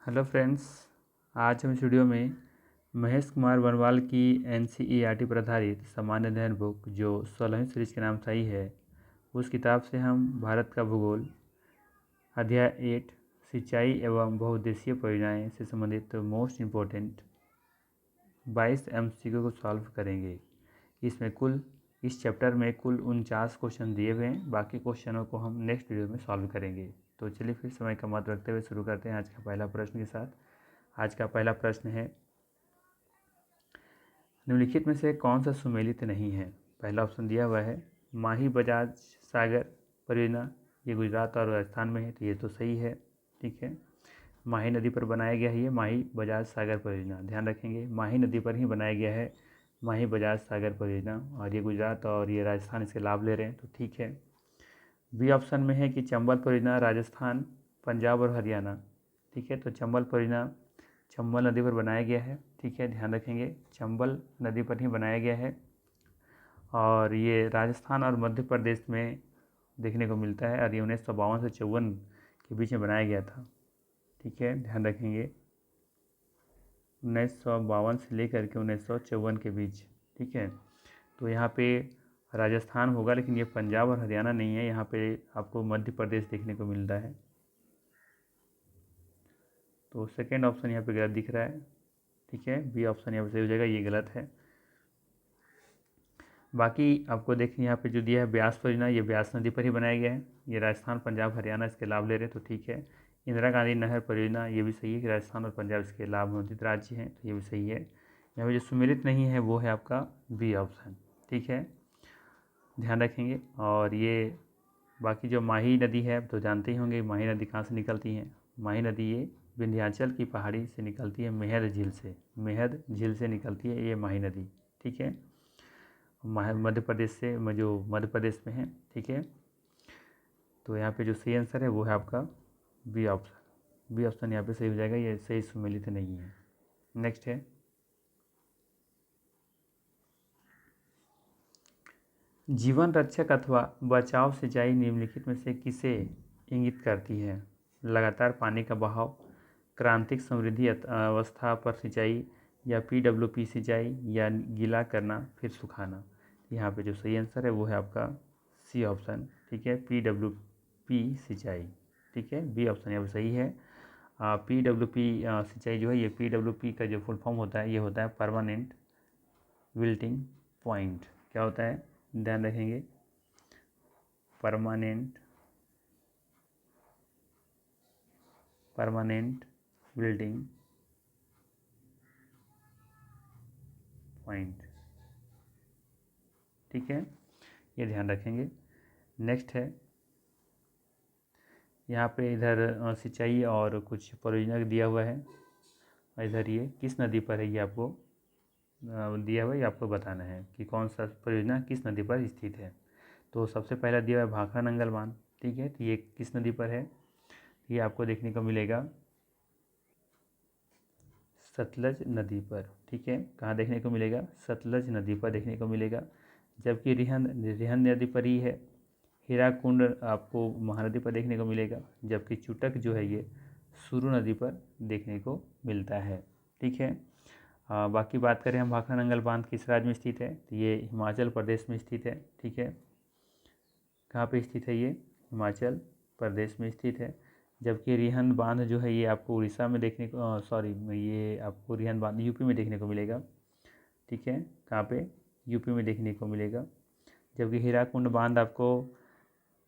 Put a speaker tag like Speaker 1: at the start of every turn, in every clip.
Speaker 1: Hello friends, आज हम इस वीडियो में महेश कुमार बनवाल की NCERT पर आधारित सामान्य अध्ययन बुक जो 16वीं सीरीज के नाम से आई है, उस किताब से हम भारत का भूगोल अध्याय 8 सिंचाई एवं बहुउद्देशीय परियोजनाएं से संबंधित मोस्ट इम्पोर्टेंट 22 MCQ को सॉल्व करेंगे। इस चैप्टर में कुल 49 क्वेश्चन दिए हुए हैं। बाकी क्वेश्चनों को हम नेक्स्ट वीडियो में सॉल्व करेंगे। तो चलिए फिर समय का मत रखते हुए शुरू करते हैं आज का पहला प्रश्न के साथ। आज का पहला प्रश्न है, निम्नलिखित में से कौन सा सुमेलित नहीं है। पहला ऑप्शन दिया हुआ है माही बजाज सागर परियोजना, ये गुजरात और राजस्थान में है, तो ये तो सही है। ठीक है, माही नदी पर बनाया गया है ये माही बजाज सागर परियोजना। ध्यान रखेंगे, माही नदी पर ही बनाया गया है माही बजाज सागर परियोजना, और ये गुजरात और ये राजस्थान इसके लाभ ले रहे हैं, तो ठीक है। बी ऑप्शन में है कि चंबल परियोजना राजस्थान, पंजाब और हरियाणा। ठीक है, तो चंबल परियोजना चंबल नदी पर बनाया गया है। ठीक है, ध्यान रखेंगे, चंबल नदी पर ही बनाया गया है और ये राजस्थान और मध्य प्रदेश में देखने को मिलता है, और ये 1952 से 54 के बीच में बनाया गया था। ठीक है, ध्यान रखेंगे, 1952 से लेकर के 1954 के बीच। ठीक है, तो यहाँ पे राजस्थान होगा, लेकिन ये पंजाब और हरियाणा नहीं है, यहाँ पे आपको मध्य प्रदेश देखने को मिलता है। तो सेकेंड ऑप्शन यहाँ पे गलत दिख रहा है। ठीक है, बी ऑप्शन यहाँ पे सही हो जाएगा, ये गलत है। बाकी आपको देखिए यहाँ पे जो दिया है ब्यास परियोजना, ये ब्यास नदी पर ही बनाया गया है, ये राजस्थान पंजाब हरियाणा इसके लाभ ले रहे हैं, तो ठीक है। इंदिरा गांधी नहर परियोजना, ये भी सही है कि राजस्थान और पंजाब इसके लाभ नोदित राज्य हैं, तो ये भी सही है। यहाँ पे जो सुमेलित नहीं है वो है आपका बी ऑप्शन। ठीक है, ध्यान रखेंगे। और ये बाकी जो माही नदी है तो जानते ही होंगे माही नदी कहाँ से निकलती है। माही नदी ये विंध्याचल की पहाड़ी से निकलती है, मेहद झील से, मेहद झील से निकलती है ये माही नदी। ठीक है, मध्य प्रदेश से, जो मध्य प्रदेश में है। ठीक है, तो यहाँ पे जो सही आंसर है वो है आपका बी ऑप्शन। बी ऑप्शन यहाँ पे सही हो जाएगा, ये सही सुमेलित नहीं है। नेक्स्ट है, जीवन रक्षक अथवा बचाव सिंचाई निम्नलिखित में से किसे इंगित करती है। लगातार पानी का बहाव, क्रांतिक समृद्धि अवस्था पर सिंचाई, या PWP सिंचाई, या गीला करना फिर सुखाना। यहाँ पे जो सही आंसर है वो है आपका सी ऑप्शन। ठीक है, PWP सिंचाई। ठीक है, बी ऑप्शन यहाँ पे सही है। PWP सिंचाई जो है, ये PWP का जो फुल फॉर्म होता है ये होता है परमानेंट विल्टिंग पॉइंट। क्या होता है, ध्यान रखेंगे, परमानेंट विल्टिंग पॉइंट। ठीक है, ये ध्यान रखेंगे। नेक्स्ट है, यहाँ पे इधर सिंचाई और कुछ परियोजना दिया हुआ है, और इधर ये किस नदी पर है ये आपको दिया हुआ है, ये आपको बताना है कि कौन सा परियोजना किस नदी पर स्थित है। तो सबसे पहला दिया हुआ है भाखड़ा नंगल बांध। ठीक है, तो ये किस नदी पर है, ये आपको देखने को मिलेगा सतलज नदी पर। ठीक है, कहाँ देखने को मिलेगा, सतलज नदी पर देखने को मिलेगा। जबकि रिहंद नदी पर ही है। हीराकुंड आपको महानदी पर देखने को मिलेगा, जबकि चुटक जो है ये सुरु नदी पर देखने को मिलता है। ठीक है, बाकी बात करें हम भाखड़ा नंगल बांध किस राज्य में स्थित है, तो ये हिमाचल प्रदेश में स्थित है। ठीक है, कहाँ पे स्थित है, ये हिमाचल प्रदेश में स्थित है। जबकि रिहंद बांध जो है ये आपको उड़ीसा में देखने को ये आपको रिहंद बांध यूपी में देखने को मिलेगा। ठीक है, कहाँ पे, यूपी में देखने को मिलेगा। जबकि हीराकुंड बांध आपको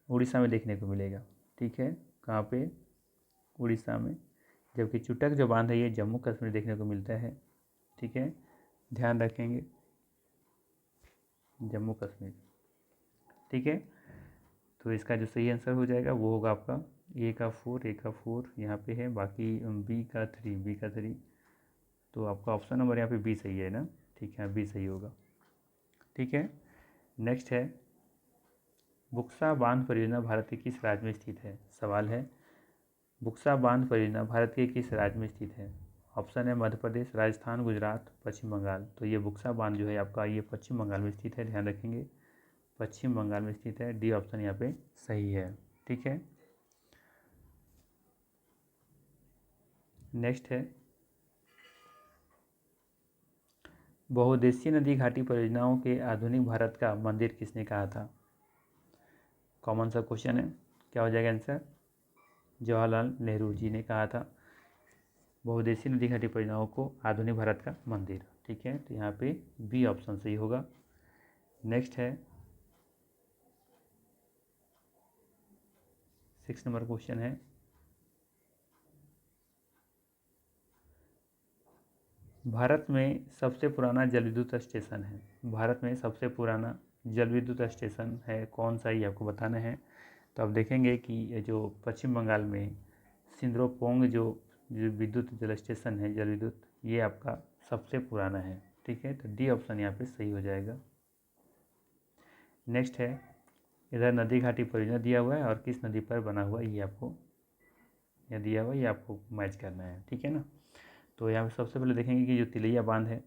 Speaker 1: उड़ीसा में देखने को मिलेगा। ठीक है, कहाँ पे, उड़ीसा में। जबकि चुटक जो बांध है ये जम्मू कश्मीर देखने को मिलता है। ठीक है, ध्यान रखेंगे, जम्मू कश्मीर। ठीक है, तो इसका जो सही आंसर हो जाएगा वो होगा आपका ए का 4 यहाँ पे है, बाकी बी का 3। तो आपका ऑप्शन नंबर यहाँ पे बी सही है ना। ठीक है, बी सही होगा। ठीक है, नेक्स्ट है, बुक्सा बांध परियोजना भारत के किस राज्य में स्थित है। सवाल है, बुक्सा बांध परियोजना भारत के किस राज्य में स्थित है। ऑप्शन है मध्य प्रदेश, राजस्थान, गुजरात, पश्चिम बंगाल। तो ये बुक्सा बांध जो है आपका ये पश्चिम बंगाल में स्थित है, ध्यान रखेंगे, पश्चिम बंगाल में स्थित है। डी ऑप्शन यहाँ पे सही है। ठीक है, नेक्स्ट है बहुउद्देशीय नदी घाटी परियोजनाओं के आधुनिक भारत का मंदिर किसने कहा था। कॉमन सा क्वेश्चन है, क्या हो जाएगा आंसर, जवाहरलाल नेहरू जी ने कहा था बहुउद्देशीय नदी घाटी परियोजनाओं को आधुनिक भारत का मंदिर। ठीक है, तो यहाँ पे बी ऑप्शन सही होगा। नेक्स्ट है 6 नंबर क्वेश्चन है भारत में सबसे पुराना जल विद्युत स्टेशन है, भारत में सबसे पुराना जल विद्युत स्टेशन है कौन सा, ये आपको बताना है। तो आप देखेंगे कि ये जो पश्चिम बंगाल में सिंद्रोपोंग जो विद्युत जल स्टेशन है जल विद्युत, ये आपका सबसे पुराना है। ठीक है, तो डी ऑप्शन यहाँ पे सही हो जाएगा। नेक्स्ट है इधर नदी घाटी परियोजना दिया हुआ है और किस नदी पर बना हुआ है, ये आपको यह दिया हुआ है, ये आपको मैच करना है। ठीक है ना, तो यहाँ पे सबसे पहले देखेंगे कि जो तिलैया बांध है,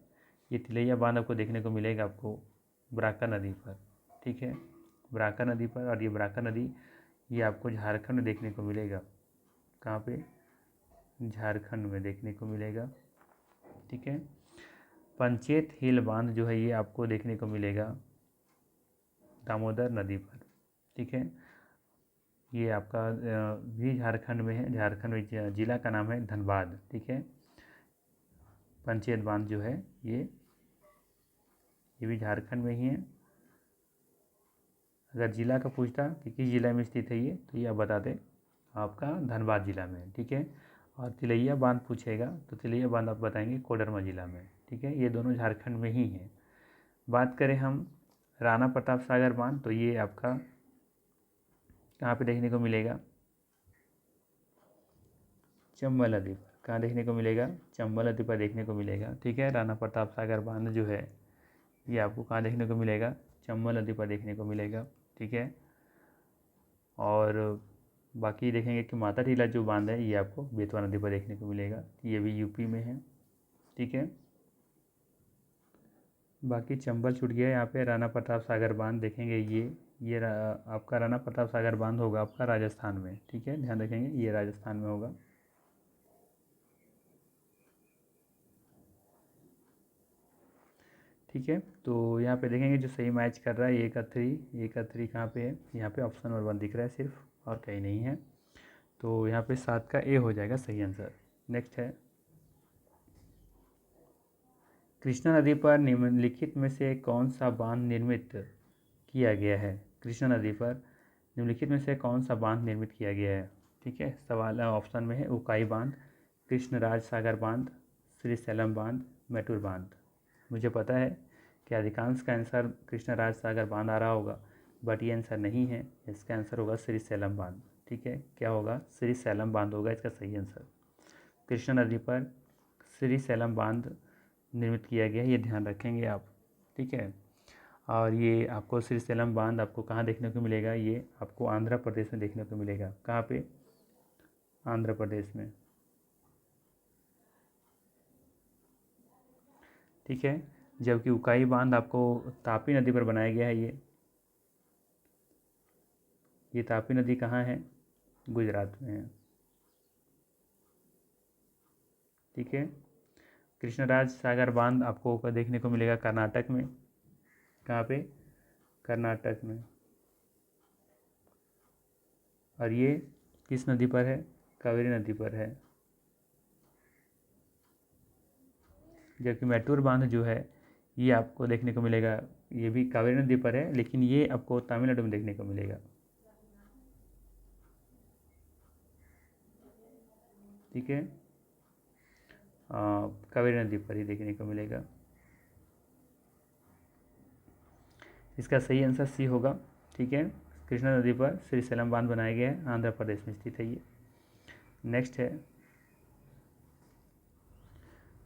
Speaker 1: ये तिलैया बांध आपको देखने को मिलेगा आपको बराका नदी पर। ठीक है, बराका नदी पर, और ये बराका नदी ये आपको झारखंड में देखने को मिलेगा। कहाँ पे, झारखंड में देखने को मिलेगा। ठीक है, पंचेत हिल बांध जो है ये आपको देखने को मिलेगा दामोदर नदी पर। ठीक है, ये आपका भी झारखंड में है, झारखंड में जिला का नाम है धनबाद। ठीक है, पंचेत बांध जो है ये भी झारखंड में ही है। अगर जिला का पूछता कि किस जिला में स्थित है ये, तो ये आप बताते आपका धनबाद जिला में। ठीक है, और तिलैया बांध पूछेगा तो तिलैया बांध आप बताएंगे कोडरमा जिला में। ठीक है, ये दोनों झारखंड में ही हैं। बात करें हम राणा प्रताप सागर बांध, तो ये आपका कहाँ पे देखने को मिलेगा, चंबल नदी पर। कहाँ देखने को मिलेगा, चंबल नदी पर देखने को मिलेगा। ठीक है, राणा प्रताप सागर बांध जो है ये आपको कहाँ देखने को मिलेगा, चंबल नदी पर देखने को मिलेगा। ठीक है, और बाकी देखेंगे कि माता टीला जो बांध है ये आपको बेतवा नदी पर देखने को मिलेगा, ये भी यूपी में है। ठीक है, बाकी चंबल छूट गया, यहाँ पे राणा प्रताप सागर बांध देखेंगे ये आपका राणा प्रताप सागर बांध होगा आपका राजस्थान में। ठीक है, ध्यान रखेंगे ये राजस्थान में होगा। ठीक है, तो यहाँ पे देखेंगे जो सही मैच कर रहा है ए का थ्री कहाँ पे है, यहाँ पे ऑप्शन नंबर 1 दिख रहा है सिर्फ, और कहीं नहीं है। तो यहाँ पे 7 का ए हो जाएगा सही आंसर। नेक्स्ट है कृष्णा नदी पर निम्नलिखित में से कौन सा बांध निर्मित किया गया है, कृष्णा नदी पर निम्नलिखित में से कौन सा बांध निर्मित किया गया है। ठीक है, सवाल ऑप्शन में है उकाई बांध, कृष्णराज सागर बांध, श्री सैलम बांध, मैटूर बांध। मुझे पता है कि अधिकांश का आंसर कृष्णराज सागर बांध आ रहा होगा, बट ये आंसर नहीं है, इसका आंसर होगा श्री सैलम बांध। ठीक है, क्या होगा, श्री सैलम बांध होगा इसका सही आंसर। कृष्णा नदी पर श्री सैलम बांध निर्मित किया गया है, ये ध्यान रखेंगे आप। ठीक है, और ये आपको श्री सैलम बांध आपको कहाँ देखने को मिलेगा, ये आपको आंध्र प्रदेश में देखने को मिलेगा। कहाँ पे, आंध्र प्रदेश में। ठीक है, जबकि उकाई बांध आपको तापी नदी पर बनाया गया है। ये तापी नदी कहाँ है, गुजरात में है। ठीक है, कृष्णराज सागर बांध आपको देखने को मिलेगा कर्नाटक में। कहाँ पे, कर्नाटक में। और ये किस नदी पर है, कावेरी नदी पर है। जबकि मैटूर बांध जो है ये आपको देखने को मिलेगा, ये भी कावेरी नदी पर है, लेकिन ये आपको तमिलनाडु में देखने को मिलेगा। ठीक है, कावेरी नदी पर ही देखने को मिलेगा। इसका सही आंसर सी होगा। ठीक है, कृष्णा नदी पर श्री सैलम बांध बनाया गया है, आंध्र प्रदेश में स्थित है ये। नेक्स्ट है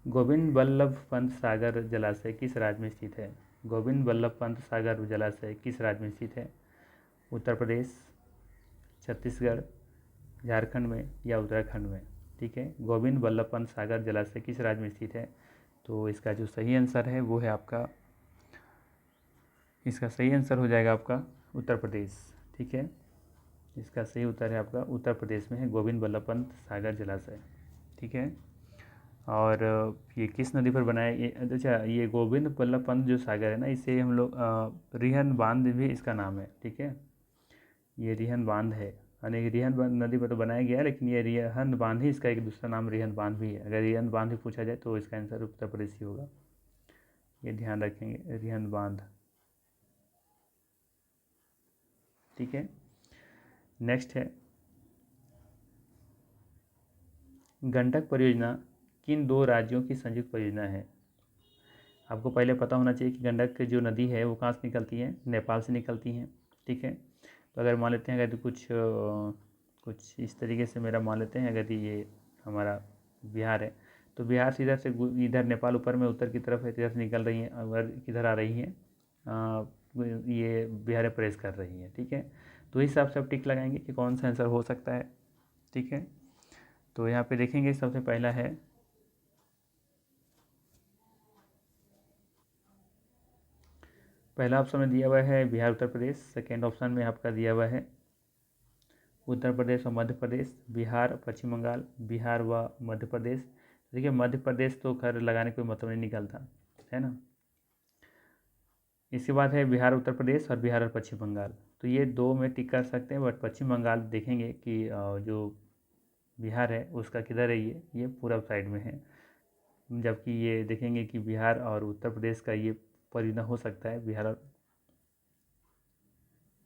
Speaker 1: गोविंद बल्लभ पंत सागर जलाशय किस राज्य में स्थित है, गोविंद बल्लभ पंत सागर जलाशय किस राज्य में स्थित है, उत्तर प्रदेश, छत्तीसगढ़, झारखंड में या उत्तराखंड में। ठीक है, गोविंद बल्लभ पंत सागर जलाशय किस राज्य में स्थित है, तो इसका जो सही आंसर है वो है आपका, इसका सही आंसर हो जाएगा आपका उत्तर प्रदेश। ठीक है, इसका सही उत्तर है आपका उत्तर प्रदेश में है गोविंद बल्लभ पंत सागर जलाशय। ठीक है, और ये किस नदी पर बनाया, ये अच्छा ये गोविंद बल्लभ पंत जो सागर है ना, इसे हम लोग रिहंद बांध भी इसका नाम है। ठीक है, ये रिहंद बांध है, यानी कि रिहंद नदी पर तो बनाया गया है, लेकिन ये रिहंद बांध ही इसका एक दूसरा नाम रिहंद बांध भी है। अगर रिहंद बांध भी पूछा जाए तो इसका आंसर उत्तर प्रदेश ही होगा, ये ध्यान रखेंगे, रिहंद बांध। ठीक है, नेक्स्ट है गंडक परियोजना किन दो राज्यों की संयुक्त परियोजना है। आपको पहले पता होना चाहिए कि गंडक जो नदी है वो कहाँ से निकलती है, नेपाल से निकलती है। ठीक है, तो अगर मान लेते हैं, अगर कुछ इस तरीके से मेरा मान लेते हैं, अगर ये हमारा बिहार है तो बिहार से इधर से इधर नेपाल ऊपर में उत्तर की तरफ है, इधर से निकल रही है, अगर किधर आ रही है ये बिहार प्रवेश कर रही है। ठीक है, तो इस हिसाब से आप टिक लगाएंगे कि कौन सा आंसर हो सकता है। ठीक है, तो यहाँ पे देखेंगे सबसे पहला है पहला ऑप्शन में दिया हुआ है बिहार उत्तर प्रदेश, सेकेंड ऑप्शन में आपका दिया हुआ है उत्तर प्रदेश और मध्य प्रदेश, बिहार पश्चिम बंगाल, बिहार व मध्य प्रदेश। देखिए मध्य प्रदेश तो खैर लगाने का कोई मतलब नहीं निकलता है ना। इसके बाद है बिहार उत्तर प्रदेश और बिहार और पश्चिम बंगाल, तो ये दो में टिक कर सकते हैं, बट पश्चिम बंगाल देखेंगे कि जो बिहार है उसका किधर है, ये पूरब साइड में है, जबकि ये देखेंगे कि बिहार और उत्तर प्रदेश का ये परियोजना हो सकता है, बिहार और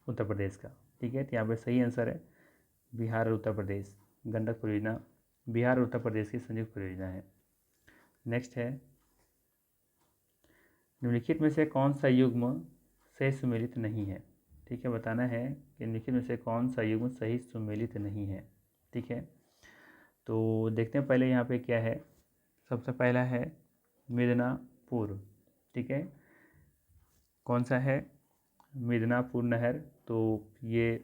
Speaker 1: उत्तर प्रदेश का। ठीक है, तो यहाँ पे सही आंसर है बिहार और उत्तर प्रदेश, गंडक परियोजना बिहार और उत्तर प्रदेश की संयुक्त परियोजना है। नेक्स्ट है निम्नलिखित में से कौन सा युग्म सही सुमेलित नहीं है। ठीक है, बताना है कि निम्नलिखित में से कौन सा युग्म सही सुमेलित नहीं है। ठीक है, तो देखते हैं पहले यहाँ पे क्या है। सबसे पहला है मिदनापुर। ठीक है, कौन सा है, मिदनापुर नहर, तो ये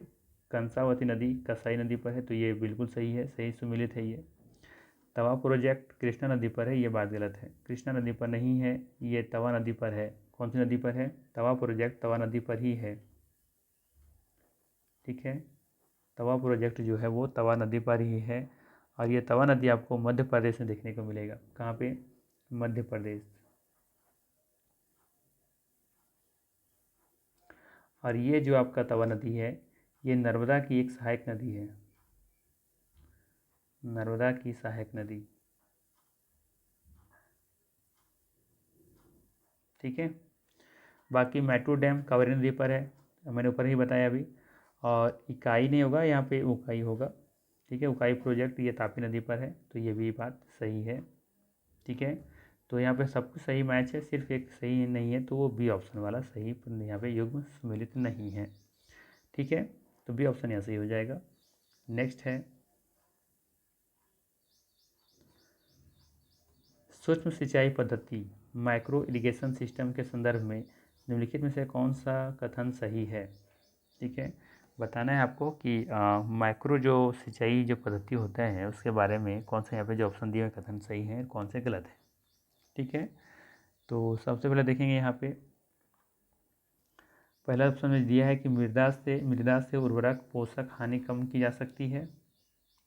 Speaker 1: कंसावती नदी कसाई नदी पर है, तो ये बिल्कुल सही है, सही सुमेलित है। ये तवा प्रोजेक्ट कृष्णा नदी पर है, ये बात गलत है, कृष्णा नदी पर नहीं है, ये तवा नदी पर है। कौन सी नदी पर है, तवा प्रोजेक्ट तवा नदी पर ही है। ठीक है, तवा प्रोजेक्ट जो है वो तवा नदी पर ही है, और ये तवा नदी आपको मध्य प्रदेश में देखने को मिलेगा। कहाँ पे, मध्य प्रदेश। और ये जो आपका तवा नदी है ये नर्मदा की एक सहायक नदी है, नर्मदा की सहायक नदी। ठीक है, बाकी मेट्रो डैम कावेरी नदी पर है, मैंने ऊपर ही बताया अभी, और इकाई नहीं होगा यहाँ पे, उकाई होगा। ठीक है, उकाई प्रोजेक्ट ये तापी नदी पर है, तो ये भी बात सही है। ठीक है, तो यहाँ पे सब कुछ सही मैच है, सिर्फ एक सही नहीं है, तो वो बी ऑप्शन वाला सही यहाँ पे युग्म सम्मिलित नहीं है। ठीक है, तो बी ऑप्शन यहाँ सही हो जाएगा। नेक्स्ट है सूक्ष्म सिंचाई पद्धति माइक्रो इरिगेशन सिस्टम के संदर्भ में निम्नलिखित में से कौन सा कथन सही है। ठीक है, बताना है आपको कि माइक्रो जो सिंचाई जो पद्धति होता है उसके बारे में कौन सा यहाँ पे जो ऑप्शन दिए हुए कथन सही है, कौन से गलत है। ठीक है, तो सबसे पहले देखेंगे यहाँ पे पहला ऑप्शन में दिया है कि मृदा से उर्वरक पोषक हानि कम की जा सकती है,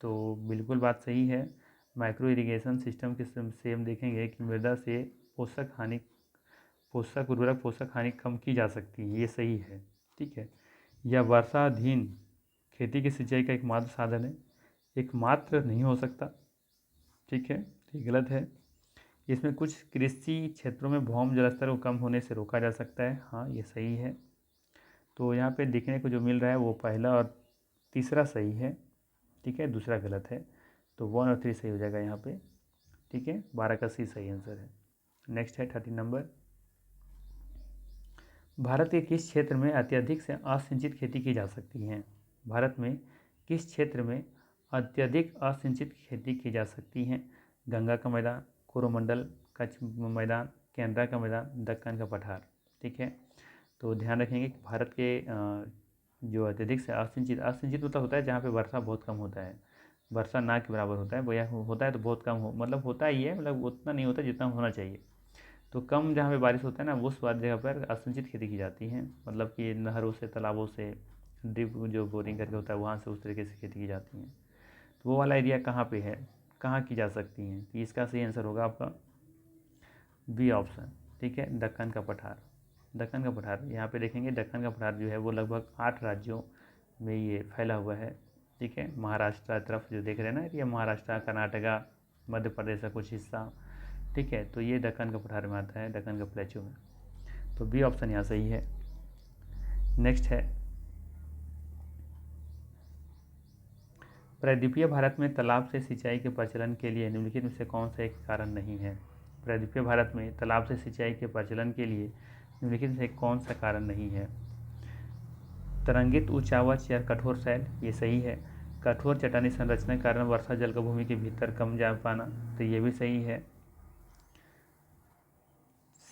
Speaker 1: तो बिल्कुल बात सही है। माइक्रो इरिगेशन सिस्टम के से हम देखेंगे कि मृदा से पोषक उर्वरक पोषक हानि कम की जा सकती है, ये सही है। ठीक है, यह वर्षाधीन खेती की सिंचाई का एकमात्र साधन है, एकमात्र नहीं हो सकता। ठीक है, ये गलत है। इसमें कुछ कृषि क्षेत्रों में भौम जलस्तर को कम होने से रोका जा सकता है, हाँ ये सही है। तो यहाँ पे देखने को जो मिल रहा है वो पहला और तीसरा सही है। ठीक है, दूसरा गलत है, तो 1 और 3 सही हो जाएगा यहाँ पे। ठीक है, 12 का सी सही आंसर है। नेक्स्ट है 30 नंबर, भारत के किस क्षेत्र में अत्यधिक से असिंचित खेती की जा सकती है। भारत में किस क्षेत्र में अत्यधिक असिंचित खेती की जा सकती है। गंगा का मैदान, कोरोमंडल कच्छ मैदान, कैनरा का मैदान, दक्कन का पठार। ठीक है, तो ध्यान रखेंगे कि भारत के जो अत्यधिक से असिंचित मतलब होता है जहाँ पे वर्षा बहुत कम होता है, वर्षा ना के बराबर होता है, भैया होता है तो बहुत कम हो, मतलब होता ही है, मतलब उतना नहीं होता जितना होना चाहिए। तो कम जहाँ पे बारिश होता है ना उस वाली जगह पर असिंचित खेती की जाती है, मतलब कि नहरों से तालाबों से ड्रिप जो बोरिंग करके होता है वहाँ से उस तरीके से खेती की जाती है। तो वो वाला एरिया कहाँ पे है, कहाँ की जा सकती हैं? तो इसका सही आंसर होगा आपका बी ऑप्शन, ठीक है, दक्कन का पठार। दक्कन का पठार, यहाँ पे देखेंगे दक्कन का पठार जो है वो लगभग 8 राज्यों में ये फैला हुआ है, ठीक है। महाराष्ट्र तरफ जो देख रहे हैं ना, ये महाराष्ट्र, कर्नाटका, मध्य प्रदेश का कुछ हिस्सा, ठीक है। तो ये दक्कन का पठार में आता है, दक्कन का प्लेटू में। तो बी ऑप्शन यहाँ सही है। नेक्स्ट है, प्रायद्वीपीय भारत में तालाब से सिंचाई के प्रचलन के लिए निम्नलिखित में से कौन सा एक कारण नहीं है? प्रायद्वीपीय भारत में तालाब से सिंचाई के प्रचलन के लिए निम्नलिखित में से कौन सा कारण नहीं है? तरंगित उचावच या कठोर शैल, ये सही है। कठोर चट्टानी संरचना के कारण वर्षा जल का भूमि के भीतर कम जा पाना, तो ये भी सही है।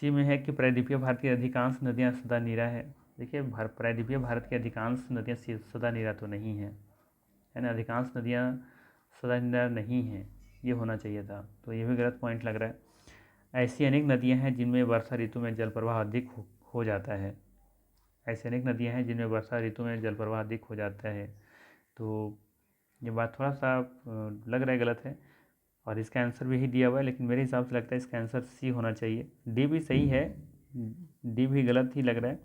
Speaker 1: सी में है कि प्रायद्वीपीय भारत की अधिकांश नदियाँ सदा नीरा है। देखिए, प्रायद्वीपीय भारत की अधिकांश नदियाँ सदा नीरा तो नहीं है, है ना। अधिकांश नदियाँ सदा नीरा नहीं हैं, ये होना चाहिए था, तो ये भी गलत पॉइंट लग रहा है। ऐसी अनेक नदियाँ हैं जिनमें वर्षा ऋतु में जल प्रवाह अधिक हो जाता है। ऐसी अनेक नदियाँ हैं जिनमें वर्षा ऋतु में जल प्रवाह अधिक हो जाता है। तो ये बात थोड़ा सा लग रहा है गलत है, और इसका आंसर भी यही दिया हुआ है, लेकिन मेरे हिसाब से लगता है इसका आंसर सी होना चाहिए। डी भी सही है, डी भी गलत ही लग रहा है,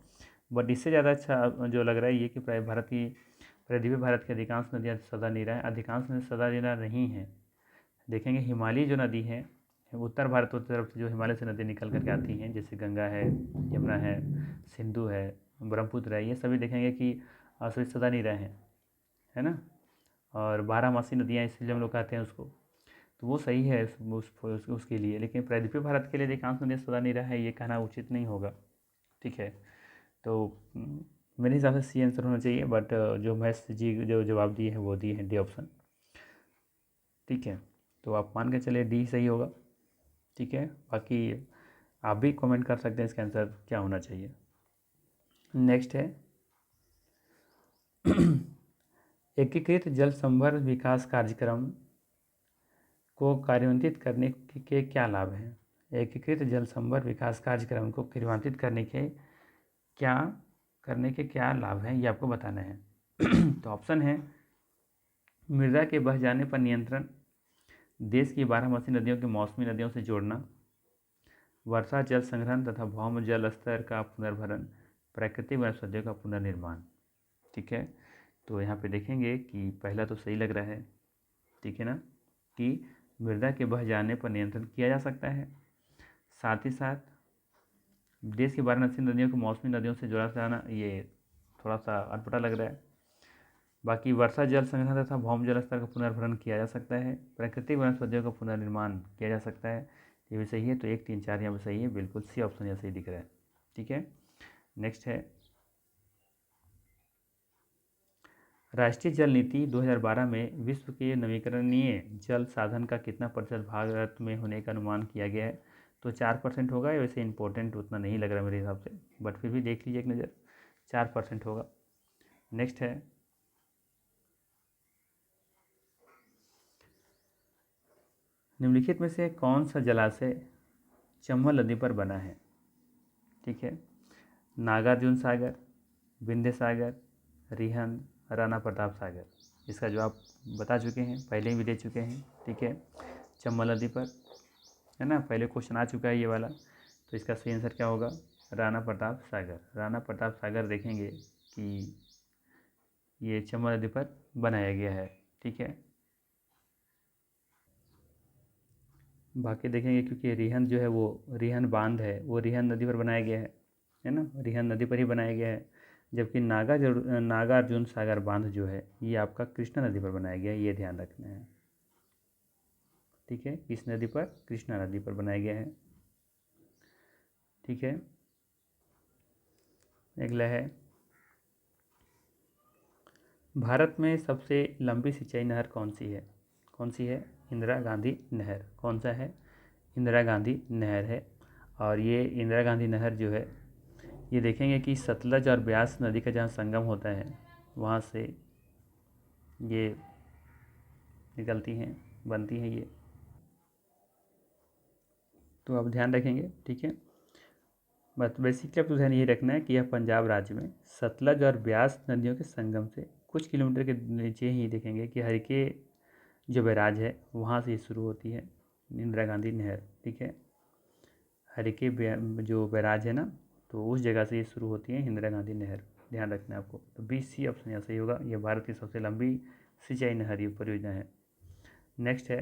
Speaker 1: बट इससे ज़्यादा अच्छा जो लग रहा है ये कि प्रायद्वीपीय भारत की अधिकांश नदियाँ सदा नीरा है। अधिकांश नदियाँ सदा नीरा नहीं है। देखेंगे हिमालयी जो नदी है, उत्तर भारत की तरफ से जो हिमालय से नदी निकल करके आती हैं, जैसे गंगा है, यमुना है, सिंधु है, ब्रह्मपुत्र है, ये सभी देखेंगे कि सभी सदा नीरा है ना। और बारहमासी नदियाँ इसलिए हम लोग कहते हैं उसको, तो वो सही है उसके लिए। लेकिन प्रायद्वीपीय भारत के लिए अधिकांश नदियाँ सदा नीरा है, ये कहना उचित नहीं होगा, ठीक है। तो मेरे हिसाब से सी आंसर होना चाहिए, बट जो महेश जी जो जवाब दिए हैं वो दिए हैं डी ऑप्शन, ठीक है। तो आप मान के चलिए डी सही होगा, ठीक है। बाकी आप भी कमेंट कर सकते हैं इसका आंसर क्या होना चाहिए। नेक्स्ट है एकीकृत जल संभर विकास कार्यक्रम को कार्यान्वित करने के क्या लाभ हैं? एकीकृत जल संभर विकास कार्यक्रम को क्रियान्वित करने के क्या लाभ हैं, ये आपको बताना है। तो ऑप्शन है, मृदा के बह जाने पर नियंत्रण, देश की बारहमासी नदियों के मौसमी नदियों से जोड़ना, वर्षा जल संग्रहण तथा भौम जल स्तर का पुनर्भरण, प्राकृतिक वनस्पतियों का पुनर्निर्माण, ठीक है। तो यहाँ पे देखेंगे कि पहला तो सही लग रहा है, ठीक है ना, कि मृदा के बह जाने पर नियंत्रण किया जा सकता है, साथ ही साथ देश की बारहमासी नदियों को मौसमी नदियों से जोड़ा जाना, ये थोड़ा सा अटपटा लग रहा है। बाकी वर्षा जल संग्रहण तथा भौम जल स्तर का पुनर्भरण किया जा सकता है, प्राकृतिक वनस्पतियों का पुनर्निर्माण किया जा सकता है, ये भी सही है। तो 1, 3, 4 यहाँ पर सही है, बिल्कुल सी ऑप्शन यहाँ सही दिख रहा है, ठीक है। नेक्स्ट है, राष्ट्रीय जल नीति 2012 में विश्व के नवीकरणीय जल साधन का कितना प्रतिशत भारत में होने का अनुमान किया गया है? तो 4% होगा। वैसे इंपॉर्टेंट उतना नहीं लग रहा मेरे हिसाब से, बट फिर भी देख लीजिए एक नज़र, 4% होगा। नेक्स्ट है, निम्नलिखित में से कौन सा जलाशय चंबल नदी पर बना है? ठीक है, नागार्जुन सागर, विंध्य सागर, रिहंद, राणा प्रताप सागर। इसका जवाब बता चुके हैं, पहले भी दे चुके हैं, ठीक है, चंबल नदी पर, है ना, पहले क्वेश्चन आ चुका है ये वाला। तो इसका सही आंसर क्या होगा? राणा प्रताप सागर। राणा प्रताप सागर देखेंगे कि ये चंबल नदी पर बनाया गया है, ठीक है। बाकी देखेंगे क्योंकि रिहंद जो है वो रिहंद बांध है, वो रिहंद नदी पर बनाया गया है ना, रिहंद नदी पर ही बनाया गया है। जबकि नागार्जुन सागर बांध जो है ये आपका कृष्णा नदी पर बनाया गया है, ये ध्यान रखना है, ठीक है। किस नदी पर? कृष्णा नदी पर बनाया गया है, ठीक है। अगला है, भारत में सबसे लंबी सिंचाई नहर कौन सी है? कौन सी है? इंदिरा गांधी नहर। कौन सा है? इंदिरा गांधी नहर है। और ये इंदिरा गांधी नहर जो है ये देखेंगे कि सतलज और ब्यास नदी का जहाँ संगम होता है वहाँ से ये निकलती हैं, बनती हैं ये, तो आप ध्यान रखेंगे, ठीक है। बस बेसिकली आपको ध्यान ये रखना है कि यह पंजाब राज्य में सतलज और ब्यास नदियों के संगम से कुछ किलोमीटर के नीचे ही देखेंगे कि हरिके जो बैराज है वहाँ से शुरू होती है इंदिरा गांधी नहर। ठीक है, हरिके जो बैराज है ना, तो उस जगह से ये शुरू होती है इंदिरा गांधी नहर, ध्यान रखना है आपको। तो BC ऑप्शन यहाँ सही होगा। यह भारत की सबसे लंबी सिंचाई नहर परियोजना है। नेक्स्ट है,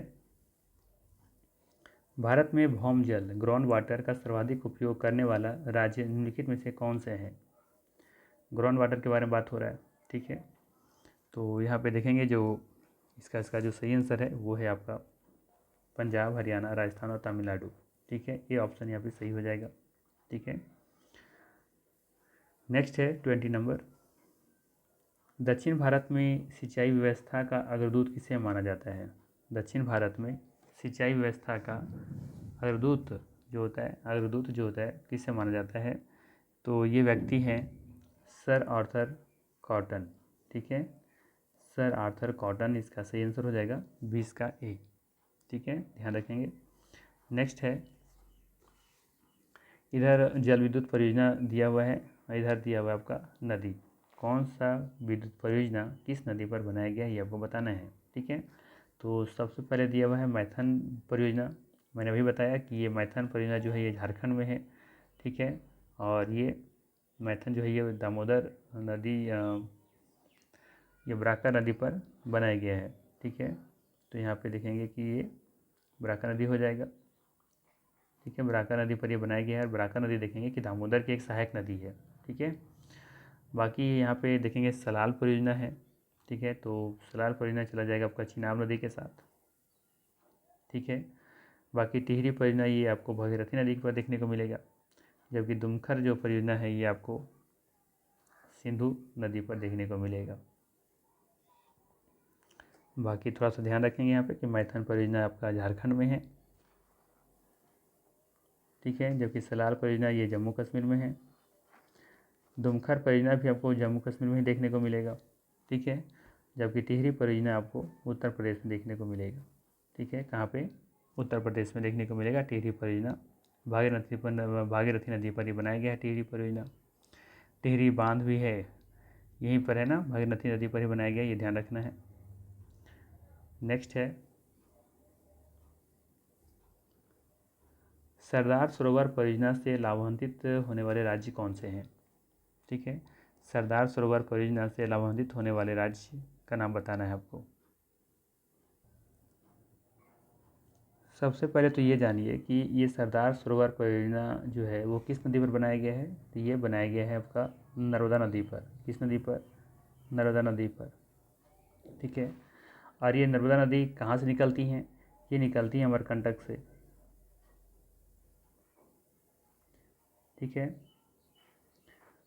Speaker 1: भारत में भौम जल ग्राउंड वाटर का सर्वाधिक उपयोग करने वाला राज्य निम्नलिखित में से कौन से है। ग्राउंड वाटर के बारे में बात हो रहा है। ठीक है, तो यहाँ पे देखेंगे जो इसका जो सही आंसर है वो है आपका पंजाब, हरियाणा, राजस्थान और तमिलनाडु। ठीक है, ये ऑप्शन यहाँ पे सही हो जाएगा। ठीक है, नेक्स्ट है 20 नंबर, दक्षिण भारत में सिंचाई व्यवस्था का अग्रदूत किसे माना जाता है। दक्षिण भारत में सिंचाई व्यवस्था का अग्रदूत जो होता है किसे माना जाता है। तो ये व्यक्ति हैं सर आर्थर कॉटन। ठीक है, सर आर्थर कॉटन इसका सही आंसर हो जाएगा 20 का ए। ठीक है, ध्यान रखेंगे। नेक्स्ट है, इधर जल विद्युत परियोजना दिया हुआ है, इधर दिया हुआ है आपका नदी। कौन सा विद्युत परियोजना किस नदी पर बनाया गया है ये आपको बताना है। ठीक है, तो सबसे पहले दिया हुआ है मैथन परियोजना। मैंने अभी बताया कि ये मैथन परियोजना जो है ये झारखंड में है। ठीक है, और ये मैथन जो है ये दामोदर नदी ये ब्राका नदी पर बनाया गया है। ठीक है, तो यहाँ पे देखेंगे कि ये ब्राका नदी हो जाएगा। ठीक है, ब्राका नदी पर ये बनाया गया है। ब्राका नदी देखेंगे कि दामोदर की एक सहायक नदी है। ठीक है, बाकी यहाँ पे देखेंगे सलाल परियोजना है। ठीक है, तो सलाल परियोजना चला जाएगा आपका चिनाब नदी के साथ। ठीक है, बाकी टिहरी परियोजना ये आपको भागीरथी नदी पर देखने को मिलेगा, जबकि दुमखर जो परियोजना है ये आपको सिंधु नदी पर देखने को मिलेगा। बाकी थोड़ा सा ध्यान रखेंगे यहाँ पे कि मैथन परियोजना आपका झारखंड में है। ठीक है, जबकि सलाल परियोजना ये जम्मू कश्मीर में है। दुमखर परियोजना भी आपको जम्मू कश्मीर में ही देखने को मिलेगा। ठीक है, जबकि टिहरी परियोजना आपको उत्तर प्रदेश में देखने को मिलेगा। ठीक है, कहाँ पे, उत्तर प्रदेश में देखने को मिलेगा टिहरी परियोजना। भागीरथी नदी पर ही बनाया गया है टिहरी परियोजना। टिहरी बांध भी है यहीं पर है ना, भागीरथी नदी पर ही बनाया गया, ये ध्यान रखना है। नेक्स्ट है, सरदार सरोवर परियोजना से लाभान्वित होने वाले राज्य कौन से हैं। ठीक है, सरदार सरोवर परियोजना से लाभान्वित होने वाले राज्य का नाम बताना है आपको। सबसे पहले तो ये जानिए कि ये सरदार सरोवर परियोजना जो है वो किस नदी पर बनाया गया है। तो ये बनाया गया है आपका नर्मदा नदी पर। किस नदी पर, नर्मदा नदी पर। ठीक है, और ये नर्मदा नदी कहाँ से निकलती हैं, ये निकलती हैं अमरकंटक से। ठीक है,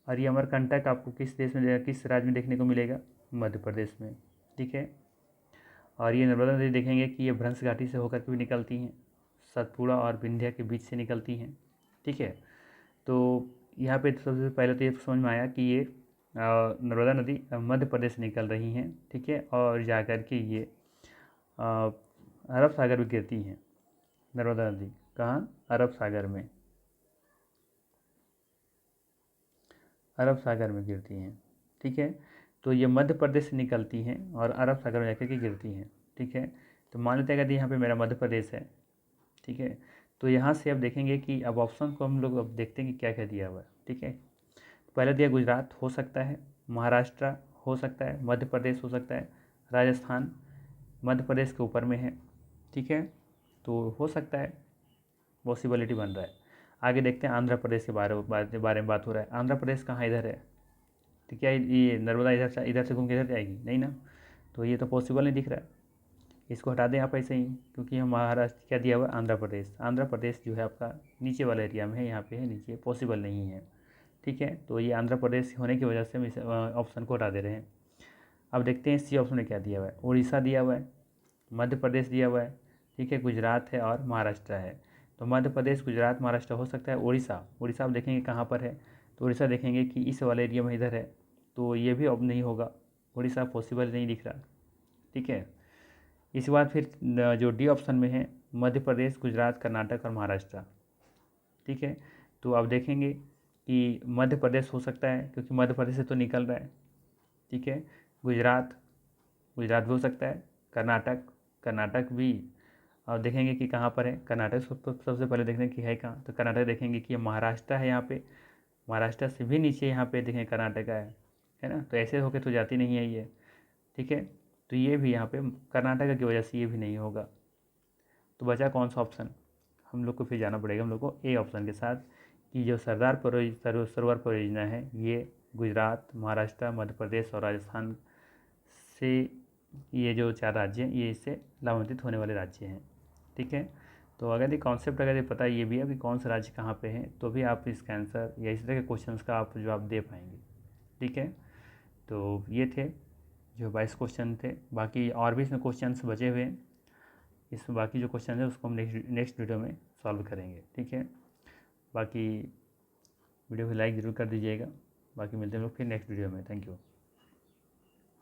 Speaker 1: और ये अमरकंटक आपको किस देश में, किस राज्य में देखने को मिलेगा, मध्य प्रदेश में। ठीक है, और ये नर्मदा नदी देखेंगे कि ये भ्रंश घाटी से होकर के भी निकलती हैं, सतपुड़ा और विंध्या के बीच से निकलती हैं। ठीक है, तो यहाँ पे सबसे पहले तो ये समझ में आया कि ये नर्मदा नदी मध्य प्रदेश से निकल रही हैं। ठीक है, और जाकर के ये अरब सागर में गिरती हैं। नर्मदा नदी कहाँ, अरब सागर में, अरब सागर में गिरती हैं। ठीक है, तो ये मध्य प्रदेश से निकलती हैं और अरब सागर में जाकर के गिरती हैं। ठीक है, तो मान लेते हैं कि यहाँ पे मेरा मध्य प्रदेश है। ठीक है, तो यहाँ से अब देखेंगे कि अब ऑप्शन को हम लोग अब देखते हैं कि क्या क्या दिया हुआ है। ठीक है, पहले दिया गुजरात हो सकता है, महाराष्ट्र हो सकता है, मध्य प्रदेश हो सकता है, राजस्थान मध्य प्रदेश के ऊपर में है। ठीक है, तो हो सकता है, पॉसिबिलिटी बन रहा है। आगे देखते हैं आंध्र प्रदेश के बारे में बात हो रहा है। आंध्र प्रदेश कहाँ इधर है, तो क्या ये नर्मदा इधर से घूम के इधर जाएगी, नहीं ना, तो ये तो पॉसिबल नहीं दिख रहा है। इसको हटा दें आप ऐसे ही, क्योंकि हम महाराष्ट्र क्या दिया हुआ है, आंध्र प्रदेश। आंध्र प्रदेश जो है आपका नीचे वाले एरिया में है, यहाँ पे है नीचे, पॉसिबल नहीं है। ठीक है, तो ये आंध्र प्रदेश होने की वजह से हम इस ऑप्शन को हटा दे रहे हैं। अब देखते हैं सी ऑप्शन में क्या दिया हुआ है। उड़ीसा दिया हुआ है, मध्य प्रदेश दिया हुआ है। ठीक है, गुजरात है और महाराष्ट्र है। तो मध्य प्रदेश, गुजरात, महाराष्ट्र हो सकता है। उड़ीसा, उड़ीसा आप देखेंगे कहाँ पर है, तो उड़ीसा देखेंगे कि इस वाले एरिया में इधर है, तो ये भी अब नहीं होगा, उड़ीसा पॉसिबल नहीं दिख रहा। ठीक है, इसके बाद फिर जो डी ऑप्शन में है मध्य प्रदेश, गुजरात, कर्नाटक और महाराष्ट्र। ठीक है, तो आप देखेंगे कि मध्य प्रदेश हो सकता है, क्योंकि मध्य प्रदेश से तो निकल रहा है। ठीक है, गुजरात, गुजरात भी हो सकता है, कर्नाटक कर्नाटक भी और देखेंगे कि कहाँ पर है। कर्नाटक सबसे पहले देखने की है कहाँ, तो कर्नाटक देखेंगे कि ये महाराष्ट्र है। यहाँ पे महाराष्ट्र से भी नीचे यहाँ पे देखें कर्नाटका है ना। तो ऐसे होके तो जाती नहीं है ये, ठीक है। तो ये भी यहाँ पे कर्नाटका की वजह से ये भी नहीं होगा। तो बचा कौन सा ऑप्शन, हम लोग को फिर जाना पड़ेगा हम लोग को ए ऑप्शन के साथ, कि जो सरदार सरोवर परियोजना है ये गुजरात, महाराष्ट्र, मध्य प्रदेश और राजस्थान से, ये जो 4 राज्य हैं ये इससे लाभान्वित होने वाले राज्य हैं, ठीक है। तो अगर ये कॉन्सेप्ट अगर ये पता ये भी है कि कौन सा राज्य कहाँ पे है, तो भी आप इसका आंसर या इस तरह के क्वेश्चंस का आप जवाब दे पाएंगे, ठीक है। तो ये थे जो 22 क्वेश्चन थे। बाकी और भी इसमें क्वेश्चंस बचे हुए हैं, इस बाकी जो क्वेश्चन है उसको हम नेक्स्ट वीडियो में सॉल्व करेंगे, ठीक है। बाकी वीडियो को लाइक ज़रूर कर दीजिएगा। बाकी मिलते हैं लोग फिर नेक्स्ट वीडियो में। Thank you.